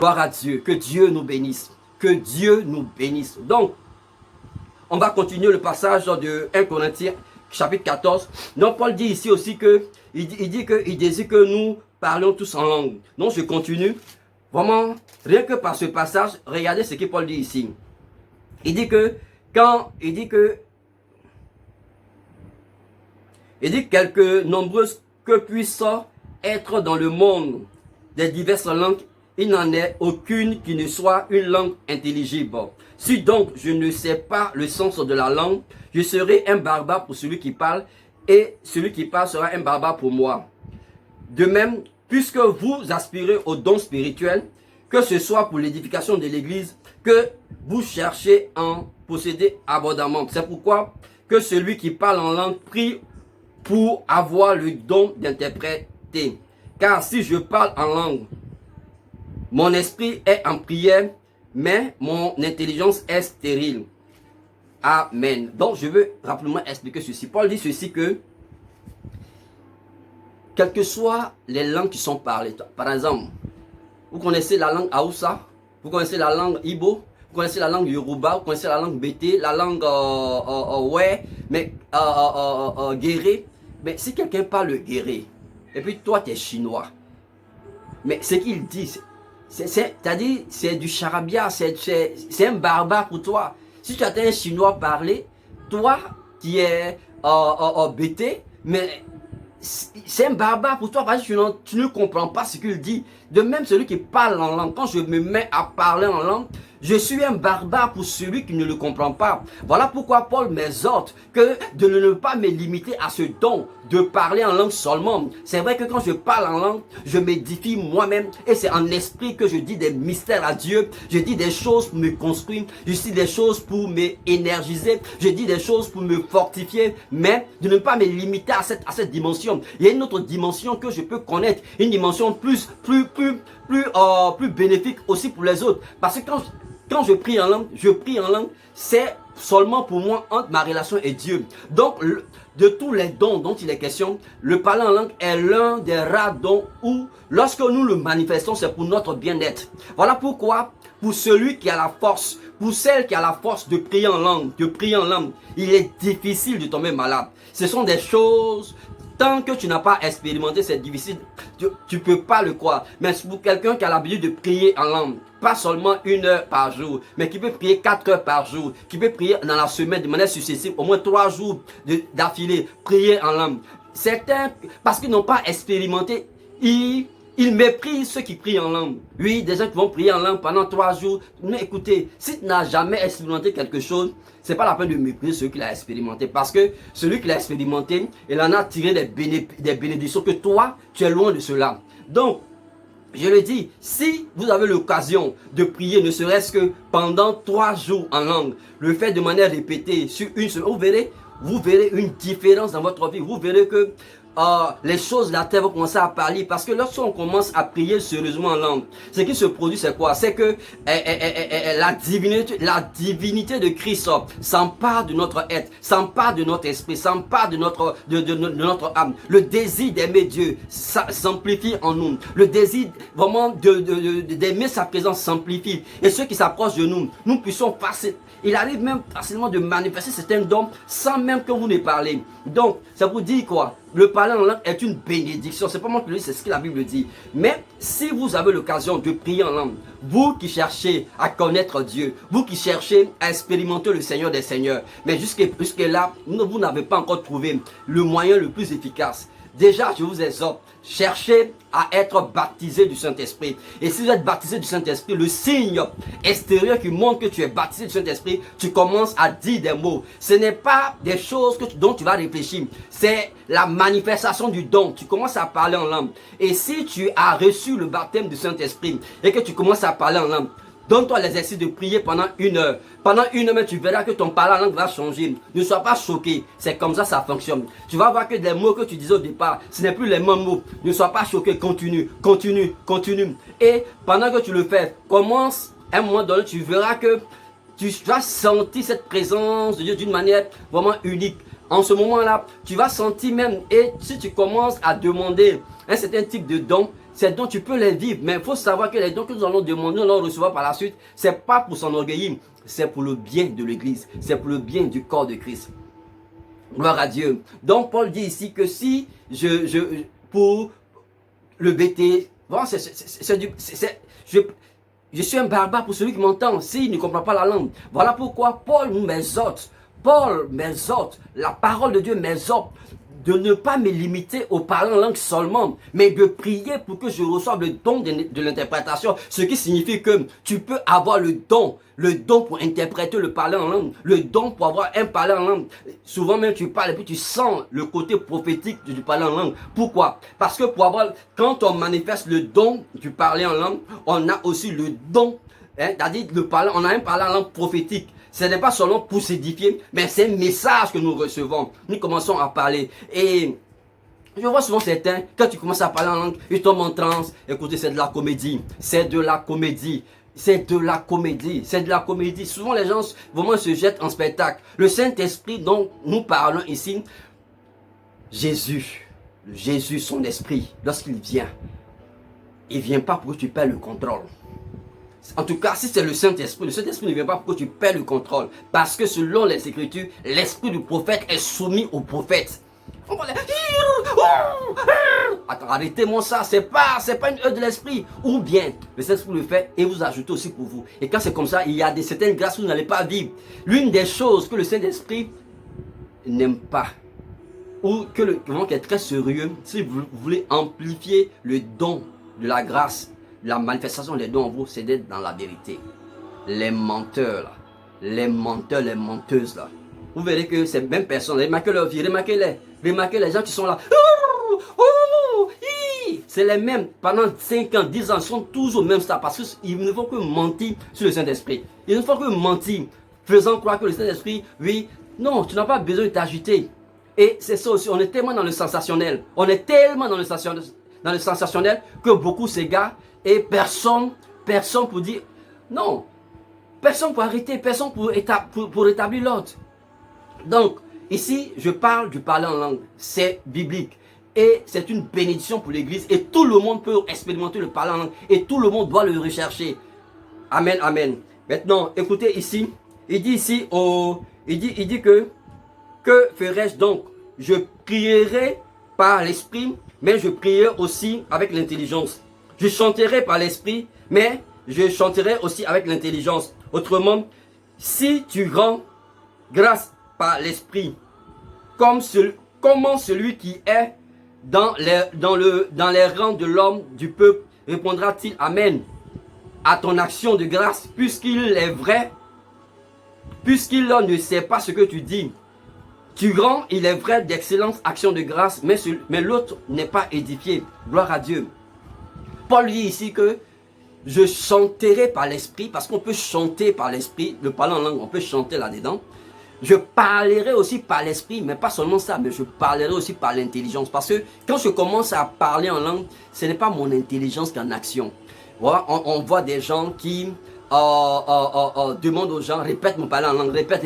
Gloire à Dieu, que Dieu nous bénisse, que Dieu nous bénisse. Donc, on va continuer le passage de 1 Corinthiens, chapitre 14. Donc, Paul dit ici aussi que, il dit qu'il désire que nous parlions tous en langue. Donc, je continue. Vraiment, rien que par ce passage, regardez ce que Paul dit ici. Il dit que, quelques nombreuses que puissent être dans le monde des diverses langues, il n'en est aucune qui ne soit une langue intelligible. Si donc je ne sais pas le sens de la langue, je serai un barbare pour celui qui parle, et celui qui parle sera un barbare pour moi. De même, puisque vous aspirez aux dons spirituels, que ce soit pour l'édification de l'église, que vous cherchez à en posséder abondamment. C'est pourquoi que celui qui parle en langue prie pour avoir le don d'interpréter. Car si je parle en langue, mon esprit est en prière, mais mon intelligence est stérile. Amen. Donc, je veux rapidement expliquer ceci. Paul dit ceci que, quelles que soient les langues qui sont parlées, par exemple, vous connaissez la langue Hausa, vous connaissez la langue Igbo, vous connaissez la langue Yoruba, vous connaissez la langue Bété, la langue Guéré. Mais si quelqu'un parle Guéré, et puis toi tu es chinois, mais ce qu'il dit, c'est-à-dire c'est du charabia, c'est un barbare pour toi. Si tu attends un chinois parler, toi qui es Bété, mais c'est un barbare pour toi parce que tu ne comprends pas ce qu'il dit. De même, celui qui parle en langue, quand je me mets à parler en langue, je suis un barbare pour celui qui ne le comprend pas. Voilà pourquoi Paul m'exhorte que de ne pas me limiter à ce don de parler en langue seulement. C'est vrai que quand je parle en langue, je m'édifie moi-même et c'est en esprit que je dis des mystères à Dieu. Je dis des choses pour me construire, je dis des choses pour m'énergiser, je dis des choses pour me fortifier, mais de ne pas me limiter à cette dimension. Il y a une autre dimension que je peux connaître, une dimension plus bénéfique aussi pour les autres. Parce que quand je prie en langue, c'est seulement pour moi entre ma relation et Dieu. Donc, de tous les dons dont il est question, le parler en langue est l'un des rares dons où, lorsque nous le manifestons, c'est pour notre bien-être. Voilà pourquoi, pour celui qui a la force, pour celle qui a la force de prier en langue, il est difficile de tomber malade. Ce sont des choses. Tant que tu n'as pas expérimenté, c'est difficile, tu ne peux pas le croire. Mais pour quelqu'un qui a l'habitude de prier en langue, pas seulement 1 heure par jour, mais qui peut prier 4 heures par jour, qui peut prier dans la semaine de manière successive, au moins 3 jours d'affilée, prier en langue. Certains, parce qu'ils n'ont pas expérimenté, ils méprisent ceux qui prient en langue. Oui, des gens qui vont prier en langue pendant 3 jours. Mais écoutez, si tu n'as jamais expérimenté quelque chose, c'est pas la peine de mépriser celui qui l'a expérimenté. Parce que celui qui l'a expérimenté, il en a tiré des bénédictions que toi, tu es loin de cela. Donc, je le dis, si vous avez l'occasion de prier, ne serait-ce que pendant 3 jours en langue, le fait de manière répétée sur une semaine, vous verrez une différence dans votre vie. Vous verrez que les choses de la terre vont commencer à parler, parce que lorsqu'on commence à prier sérieusement en langue, ce qui se produit, c'est quoi? C'est que la divinité de Christ s'empare de notre être, s'empare de notre esprit, s'empare de notre notre âme. Le désir d'aimer Dieu s'amplifie en nous. Le désir vraiment d'aimer sa présence s'amplifie. Et ceux qui s'approchent de nous, nous puissions passer. Il arrive même facilement de manifester certains dons sans même que vous ne parlez. Donc, ça vous dit quoi? Le parler en langue est une bénédiction. C'est pas moi qui le dis, c'est ce que la Bible dit. Mais si vous avez l'occasion de prier en langue, vous qui cherchez à connaître Dieu, vous qui cherchez à expérimenter le Seigneur des Seigneurs, mais jusque-là, vous n'avez pas encore trouvé le moyen le plus efficace. Déjà, je vous exhorte, cherchez à être baptisé du Saint-Esprit. Et si vous êtes baptisé du Saint-Esprit, le signe extérieur qui montre que tu es baptisé du Saint-Esprit, tu commences à dire des mots. Ce n'est pas des choses dont tu vas réfléchir. C'est la manifestation du don. Tu commences à parler en langue. Et si tu as reçu le baptême du Saint-Esprit et que tu commences à parler en langue, donne-toi l'exercice de prier pendant 1 heure. Pendant 1 heure, tu verras que ton parler en langue va changer. Ne sois pas choqué. C'est comme ça fonctionne. Tu vas voir que des mots que tu disais au départ, ce n'est plus les mêmes mots. Ne sois pas choqué. Continue. Et pendant que tu le fais, commence, à un moment donné, tu verras que tu vas sentir cette présence de Dieu d'une manière vraiment unique. En ce moment-là, tu vas sentir même, et si tu commences à demander un certain type de don, ces dons, tu peux les vivre. Mais il faut savoir que les dons que nous allons demander, nous allons recevoir par la suite, c'est pas pour s'enorgueillir, c'est pour le bien de l'église, c'est pour le bien du corps de Christ. Gloire à Dieu. Donc Paul dit ici que si pour le BT, bon, je suis un barbare pour celui qui m'entend, s'il ne comprend pas la langue. Voilà pourquoi Paul m'exhorte, la parole de Dieu m'exhorte de ne pas me limiter au parler en langue seulement, mais de prier pour que je reçoive le don de l'interprétation. Ce qui signifie que tu peux avoir le don pour interpréter le parler en langue, le don pour avoir un parler en langue. Souvent même tu parles et puis tu sens le côté prophétique du parler en langue. Pourquoi? Parce que quand on manifeste le don du parler en langue, on a aussi le don, c'est-à-dire on a un parler en langue prophétique. Ce n'est pas seulement pour s'édifier, mais c'est un message que nous recevons. Nous commençons à parler. Et je vois souvent certains, quand tu commences à parler en langue, ils tombent en transe. Écoutez, c'est de la comédie. C'est de la comédie. C'est de la comédie. C'est de la comédie. Souvent, les gens vraiment se jettent en spectacle. Le Saint-Esprit dont nous parlons ici, Jésus, son esprit, lorsqu'il vient, il ne vient pas pour que tu perds le contrôle. En tout cas, si c'est le Saint-Esprit ne vient pas pour que tu perds le contrôle. Parce que selon les Écritures, l'esprit du prophète est soumis au prophète. Attends, arrêtez-moi ça, c'est pas une œuvre de l'esprit. Ou bien, le Saint-Esprit le fait et vous ajoutez aussi pour vous. Et quand c'est comme ça, il y a certaines grâces que vous n'allez pas vivre. L'une des choses que le Saint-Esprit n'aime pas, ou qui est très sérieux, si vous voulez amplifier le don de la grâce, la manifestation des dons en vous, c'est d'être dans la vérité. Les menteurs, là, les menteuses, là. Vous verrez que ces mêmes personnes, remarquez leur vie, remarquez les gens qui sont là. C'est les mêmes, pendant 5 ans, 10 ans, ils sont toujours au même stade, parce qu'ils ne font que mentir sur le Saint-Esprit. Ils ne font que mentir, faisant croire que le Saint-Esprit, oui, non, tu n'as pas besoin de t'agiter. Et c'est ça aussi, on est tellement dans le sensationnel. On est tellement dans le sensationnel que beaucoup s'égarent. Et personne pour dire, non, personne pour arrêter, personne pour établir l'ordre. Donc, ici, je parle du parler en langue, c'est biblique. Et c'est une bénédiction pour l'église. Et tout le monde peut expérimenter le parler en langue. Et tout le monde doit le rechercher. Amen, amen. Maintenant, écoutez ici, il dit ici, il dit que ferai-je donc? Je prierai par l'esprit, mais je prierai aussi avec l'intelligence. Je chanterai par l'esprit, mais je chanterai aussi avec l'intelligence. Autrement, si tu rends grâce par l'esprit, comment celui qui est dans les rangs de l'homme du peuple répondra-t-il Amen à ton action de grâce, puisqu'il est vrai, puisqu'il ne sait pas ce que tu dis. Tu rends, il est vrai, d'excellentes actions de grâce, mais l'autre n'est pas édifié. Gloire à Dieu. Paul dit ici que je chanterai par l'esprit, parce qu'on peut chanter par l'esprit, le parler en langue, on peut chanter là-dedans. Je parlerai aussi par l'esprit, mais pas seulement ça, mais je parlerai aussi par l'intelligence. Parce que quand je commence à parler en langue, ce n'est pas mon intelligence qui est en action. Voilà, on voit des gens qui demandent aux gens, répète mon parler en langue, répète.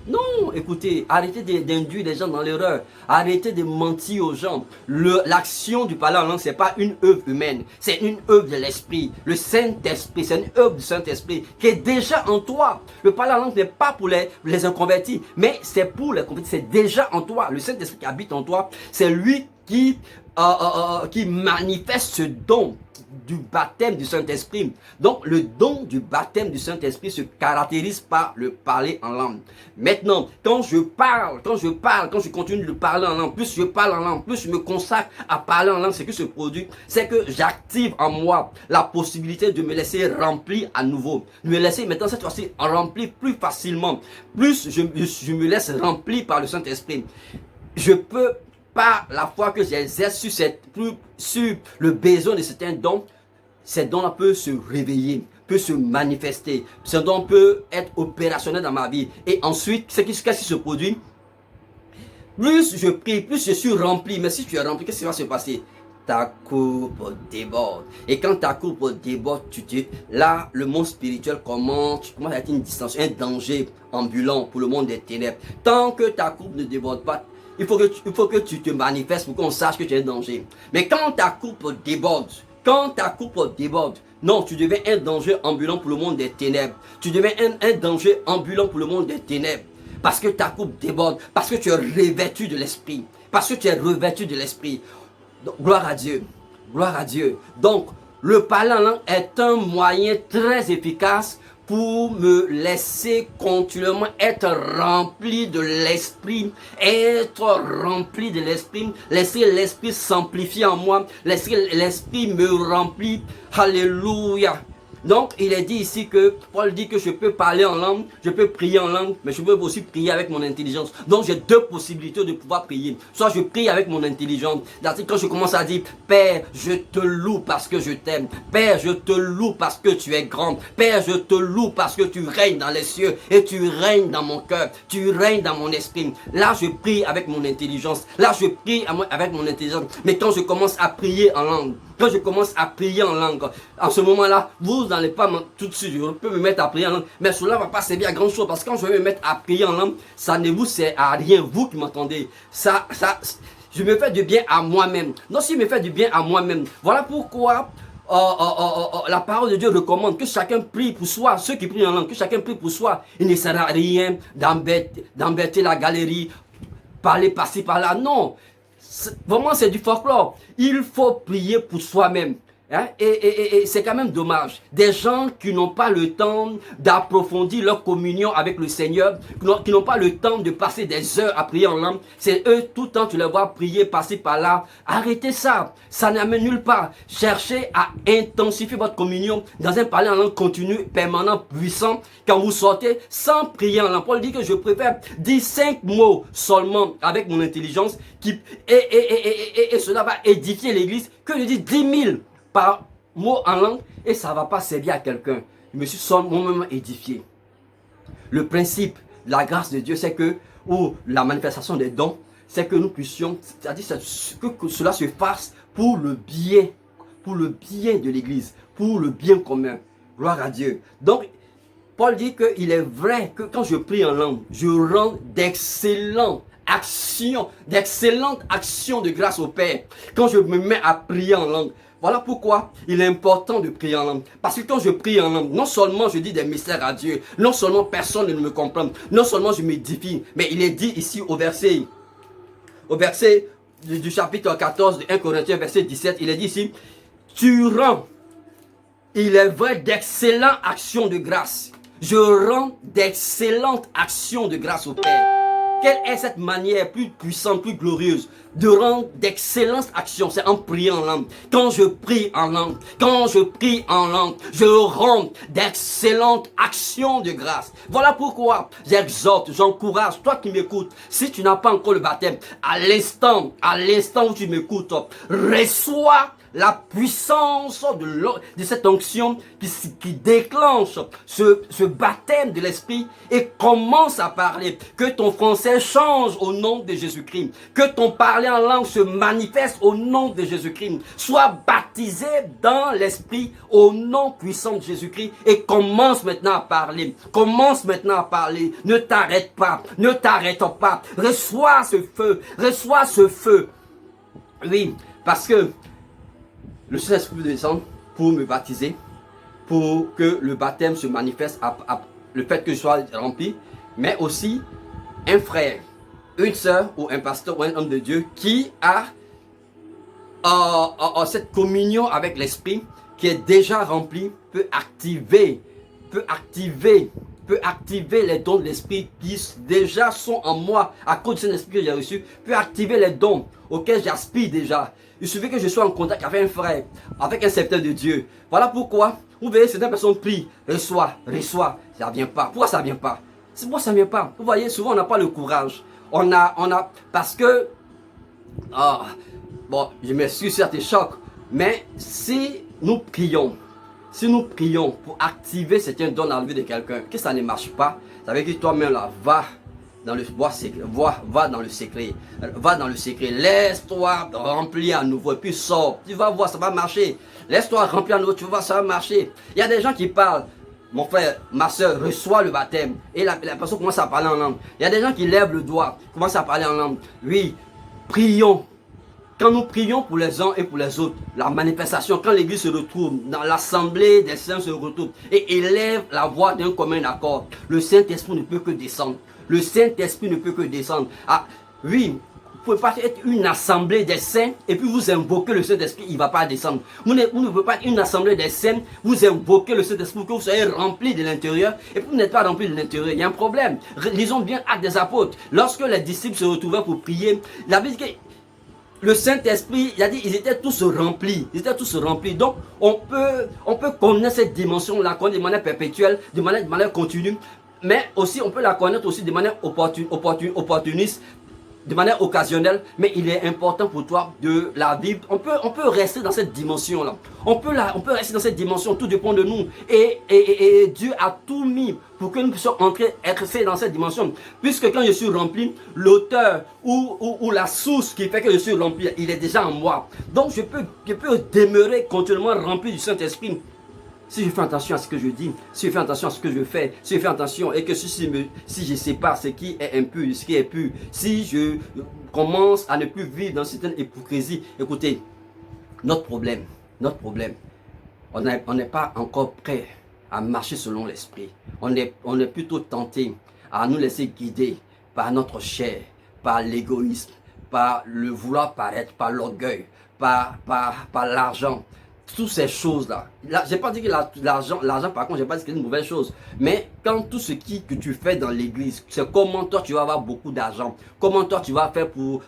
Non, écoutez, arrêtez d'induire les gens dans l'erreur. Arrêtez de mentir aux gens. L'action du parler en langue, ce n'est pas une œuvre humaine, c'est une œuvre de l'esprit. Le Saint-Esprit, c'est une œuvre du Saint-Esprit qui est déjà en toi. Le parler en langue n'est pas pour les inconvertis, mais c'est pour les convertis, c'est déjà en toi. Le Saint-Esprit qui habite en toi, c'est lui qui manifeste ce don du baptême du Saint-Esprit. Donc le don du baptême du Saint-Esprit se caractérise par le parler en langue. Maintenant, quand je continue de parler en langue, plus je parle en langue, plus je me consacre à parler en langue, ce qui se produit, c'est que j'active en moi la possibilité de me laisser remplir à nouveau. De me laisser maintenant cette fois-ci remplir plus facilement. Plus je me laisse remplir par le Saint-Esprit. Je peux, par la foi que j'exerce sur le besoin de certains dons, ces dons-là peuvent se réveiller, peuvent se manifester. Ces dons peuvent être opérationnels dans ma vie. Et ensuite, qu'est-ce qui se produit? Plus je prie, plus je suis rempli. Mais si tu es rempli, qu'est-ce qui va se passer? Ta coupe déborde. Et quand ta coupe déborde, là, le monde spirituel commence à être une distance, un danger ambulant pour le monde des ténèbres. Tant que ta coupe ne déborde pas, il faut que tu te manifestes pour qu'on sache que tu es en danger. Mais quand ta coupe déborde, non, tu deviens un danger ambulant pour le monde des ténèbres. Tu deviens un danger ambulant pour le monde des ténèbres. Parce que ta coupe déborde, parce que tu es revêtu de l'esprit. Parce que tu es revêtu de l'esprit. Gloire à Dieu. Gloire à Dieu. Donc, le parler en langue est un moyen très efficace pour me laisser continuellement être rempli de l'esprit, laisser l'esprit s'amplifier en moi, laisser l'esprit me remplir. Alléluia. Donc, il est dit ici que, Paul dit que je peux parler en langue, je peux prier en langue, mais je peux aussi prier avec mon intelligence. Donc, j'ai deux possibilités de pouvoir prier. Soit je prie avec mon intelligence. C'est-à-dire quand je commence à dire, Père, je te loue parce que je t'aime. Père, je te loue parce que tu es grand. Père, je te loue parce que tu règnes dans les cieux et tu règnes dans mon cœur. Tu règnes dans mon esprit. Là, je prie avec mon intelligence. Là, je prie avec mon intelligence. Mais quand je commence à prier en langue, quand je commence à prier en langue, en ce moment-là, vous n'allez pas tout de suite, je peux me mettre à prier en langue, mais cela ne va pas servir à grand chose, parce que quand je vais me mettre à prier en langue, ça ne vous sert à rien, vous qui m'entendez. Je me fais du bien à moi-même. Non, si je me fais du bien à moi-même, voilà pourquoi la parole de Dieu recommande que chacun prie pour soi, ceux qui prient en langue, que chacun prie pour soi. Il ne sert à rien d'embêter la galerie, parler par-ci par-là, non. Vraiment, c'est du folklore. Il faut prier pour soi-même. Hein? Et c'est quand même dommage. Des gens qui n'ont pas le temps d'approfondir leur communion avec le Seigneur, qui n'ont pas le temps de passer des heures à prier en langue, c'est eux, tout le temps, tu les vois prier par-ci par-là. Arrêtez ça. Ça n'amène nulle part. Cherchez à intensifier votre communion dans un parler en langue continu, permanent, puissant, quand vous sortez sans prier en langue. Paul dit que je préfère dire 5 mots seulement avec mon intelligence et cela va édifier l'église que de dire 10 000 par mot en langue et ça ne va pas servir à quelqu'un. Je me suis moi-même édifié. Le principe de la grâce de Dieu, c'est que, ou la manifestation des dons, c'est que nous puissions, c'est-à-dire que cela se fasse pour le bien de l'église, pour le bien commun. Gloire à Dieu. Donc, Paul dit qu'il est vrai que quand je prie en langue, je rends d'excellentes actions de grâce au Père. Quand je me mets à prier en langue, voilà pourquoi il est important de prier en langue. Parce que quand je prie en langue, non seulement je dis des mystères à Dieu, non seulement personne ne me comprend, non seulement je m'édifie, mais il est dit ici au verset du chapitre 14 de 1 Corinthiens, verset 17, il est dit ici, tu rends, il est vrai, d'excellentes actions de grâce. Je rends d'excellentes actions de grâce au Père. Quelle est cette manière plus puissante, plus glorieuse de rendre d'excellentes actions? C'est en priant en langue. Quand je prie en langue, je rends d'excellentes actions de grâce. Voilà pourquoi j'exhorte, j'encourage, toi qui m'écoutes, si tu n'as pas encore le baptême, à l'instant où tu m'écoutes, reçois la puissance de cette onction qui déclenche ce baptême de l'esprit et commence à parler. Que ton français change au nom de Jésus-Christ. Que ton parler en langue se manifeste au nom de Jésus-Christ. Sois baptisé dans l'esprit au nom puissant de Jésus-Christ et commence maintenant à parler. Commence maintenant à parler. Ne t'arrête pas. Ne t'arrête pas. Reçois ce feu. Reçois ce feu. Oui, parce que le Saint-Esprit descend pour me baptiser, pour que le baptême se manifeste, le fait que je sois rempli, mais aussi un frère, une sœur ou un pasteur ou un homme de Dieu qui a cette communion avec l'Esprit, qui est déjà rempli, peut activer les dons de l'Esprit qui déjà sont en moi à cause du Saint-Esprit que j'ai reçu, peut activer les dons auxquels j'aspire déjà. Il suffit que je sois en contact avec un frère, avec un serviteur de Dieu. Voilà pourquoi, vous voyez, certaines personnes prient, reçoit, ça ne vient pas. Pourquoi ça ne vient pas? C'est pourquoi ça ne vient pas. Vous voyez, souvent on n'a pas le courage. Parce que, bon, je m'excuse, ça te choque, mais si nous prions pour activer certains dons dans la vie de quelqu'un, que ça ne marche pas, ça veut dire que toi-même là, va dans le secret, laisse-toi remplir à nouveau, et puis sors, tu vas voir, ça va marcher. Laisse-toi remplir à nouveau, tu vas voir, ça va marcher. Il y a des gens qui parlent, mon frère, ma soeur, reçoit le baptême et la personne commence à parler en langue. Il y a des gens qui lèvent le doigt, commencent à parler en langue. Oui, prions. Quand nous prions pour les uns et pour les autres, la manifestation, quand l'église se retrouve, dans l'assemblée des saints se retrouve et élève la voix d'un commun accord, le Saint-Esprit ne peut que descendre. Le Saint-Esprit ne peut que descendre. Ah, oui, vous ne pouvez pas être une assemblée des saints et puis vous invoquez le Saint-Esprit, il ne va pas descendre. Vous ne pouvez pas être une assemblée des saints, vous invoquez le Saint-Esprit pour que vous soyez remplis de l'intérieur et puis vous n'êtes pas remplis de l'intérieur. Il y a un problème. Lisons bien Actes des Apôtres. Lorsque les disciples se retrouvaient pour prier, la Bible dit que le Saint-Esprit, il a dit, ils étaient tous remplis. Ils étaient tous remplis. Donc, on peut connaître cette dimension-là, de manière perpétuelle, de manière continue. Mais aussi, on peut la connaître aussi de manière opportuniste, de manière occasionnelle. Mais il est important pour toi de la vivre. On peut rester dans cette dimension-là. On peut rester dans cette dimension. Tout dépend de nous. Et Dieu a tout mis pour que nous puissions rester dans cette dimension. Puisque quand je suis rempli, l'auteur ou la source qui fait que je suis rempli, il est déjà en moi. Donc, je peux demeurer continuellement rempli du Saint-Esprit. Si je fais attention à ce que je dis, si je fais attention à ce que je fais, si je fais attention et que si je sépare ce qui est impur, ce qui est pur, si je commence à ne plus vivre dans certaine hypocrisie, écoutez, notre problème, on n'est pas encore prêt à marcher selon l'esprit. On est plutôt tenté à nous laisser guider par notre chair, par l'égoïsme, par le vouloir paraître, par l'orgueil, par l'argent. Toutes ces choses-là. Là, j'ai pas dit que l'argent par contre, j'ai pas dit que c'est une mauvaise chose. Mais quand tout ce que tu fais dans l'église, c'est comment toi tu vas avoir beaucoup d'argent. Comment toi tu vas faire pour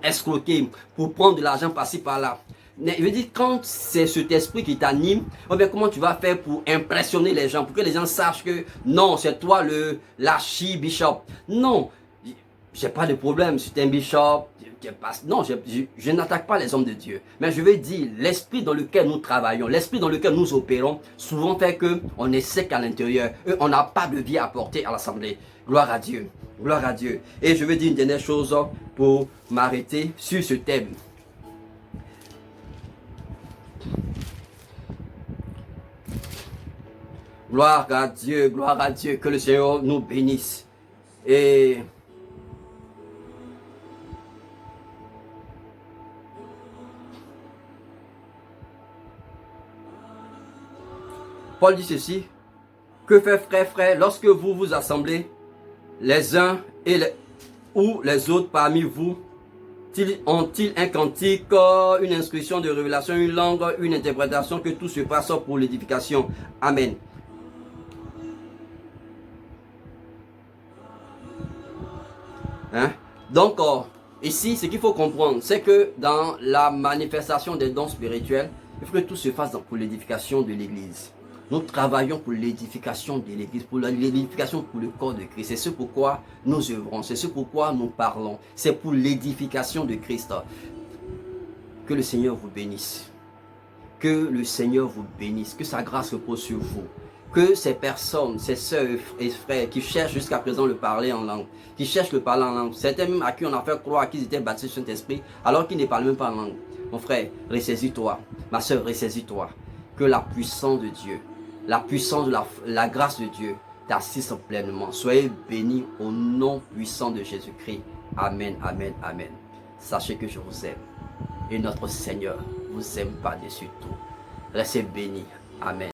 escroquer, pour prendre de l'argent par-ci par-là. Je veux dire, quand c'est cet esprit qui t'anime, comment tu vas faire pour impressionner les gens, pour que les gens sachent que non, c'est toi l'archi-bishop. Non, j'ai pas de problème si tu es un bishop. Non, je n'attaque pas les hommes de Dieu. Mais je veux dire, l'esprit dans lequel nous travaillons, l'esprit dans lequel nous opérons, souvent fait qu'on est sec à l'intérieur. Et on n'a pas de vie à apporter à l'assemblée. Gloire à Dieu. Gloire à Dieu. Et je veux dire une dernière chose pour m'arrêter sur ce thème. Gloire à Dieu, que le Seigneur nous bénisse. Et Paul dit ceci, que fait frère, lorsque vous vous assemblez, les uns ou les autres parmi vous, ont-ils un cantique, une inscription de révélation, une langue, une interprétation, que tout se passe pour l'édification. Amen. Donc, ici, ce qu'il faut comprendre, c'est que dans la manifestation des dons spirituels, il faut que tout se fasse pour l'édification de l'Église. Nous travaillons pour l'édification de l'Église, pour l'édification pour le corps de Christ. C'est ce pourquoi nous œuvrons, c'est ce pourquoi nous parlons. C'est pour l'édification de Christ. Que le Seigneur vous bénisse. Que le Seigneur vous bénisse. Que sa grâce repose sur vous. Que ces personnes, ces sœurs et frères qui cherchent jusqu'à présent le parler en langue, qui cherchent le parler en langue, certains même à qui on a fait croire qu'ils étaient baptisés du Saint-Esprit, alors qu'ils ne parlent même pas en langue. Mon frère, ressaisis-toi. Ma soeur, ressaisis-toi. Que la puissance de Dieu, la puissance de la grâce de Dieu t'assiste pleinement. Soyez bénis au nom puissant de Jésus-Christ. Amen, amen, amen. Sachez que je vous aime. Et notre Seigneur vous aime par-dessus tout. Restez bénis. Amen.